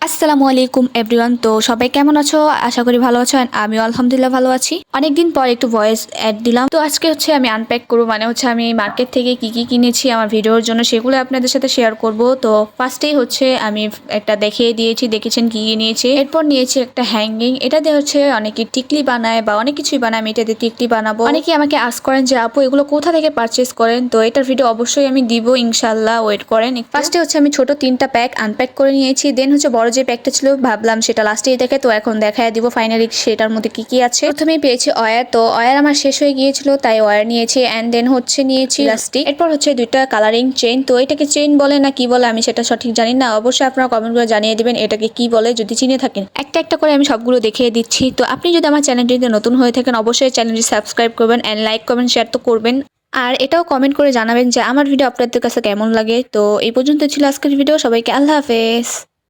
আসসালামু আলাইকুম এভরিওয়ান। তো সবাই কেমন আছো? আশা করি ভালো আছো। And আমিও আলহামদুলিল্লাহ ভালো আছি। অনেকদিন পর একটু ভয়েস অ্যাড দিলাম। তো আজকে আমি আনপ্যাক করবো, মানে আমি মার্কেট থেকে কি কি কিনেছি আমার ভিডিওর জন্য, সেগুলো আপনাদের সাথে শেয়ার করব। তো ফার্স্টেই আমি একটা দেখিয়ে দিয়েছি, দেখেছেন কি কি নিয়েছি। এরপর নিয়েছি একটা হ্যাঙ্গিং, এটা দিয়ে অনেকে টিকলি বানায় বা অনেক কিছুই বানায়। আমি এটা দিয়ে টিকলি বানাবো। অনেকে আমাকে আস্ক করেন যে আপু এগুলো কোথা থেকে পারচেস করেন, তো এটার ভিডিও অবশ্যই আমি দিব ইনশাল্লাহ, ওয়েট করেন। ফার্স্টে আমি ছোট 3টা প্যাক আনপ্যাক করে নিয়েছি। দেন বড় যে প্যাকটা ছিল ভাবলাম সেটা লাস্টেই দেখে, তো এখন দেখায় দিব ফাইনালি সেটার মধ্যে কি কি আছে। প্রথমেই পেয়েছি ওয়্যার, তো ওয়্যার আমার শেষ হয়ে গিয়েছিল তাই ওয়্যার নিয়েছি। এন্ড দেন নিয়েছি ইলাস্টিক। এরপর 2টা কালারিং চেইন, তো এটাকে চেইন বলে না কি বলে আমি সেটা সঠিক জানি না, অবশ্যই আপনারা কমেন্ট করে জানিয়ে দিবেন এটাকে কি বলে যদি চিনে থাকেন। একটা একটা করে আমি সবগুলো দেখিয়ে দিচ্ছি। তো আপনি যদি আমার চ্যানেলটিতে নতুন হয়ে থাকেন অবশ্যই চ্যানেলটি সাবস্ক্রাইব করবেন এন্ড লাইক কমেন্ট শেয়ার তো করবেন। আর এটাও কমেন্ট করে জানাবেন যে আমার ভিডিও আপনাদের কাছে কেমন লাগে। তো এই পর্যন্ত ছিল আজকের ভিডিও। সবাইকে আল্লাহ হাফেজ।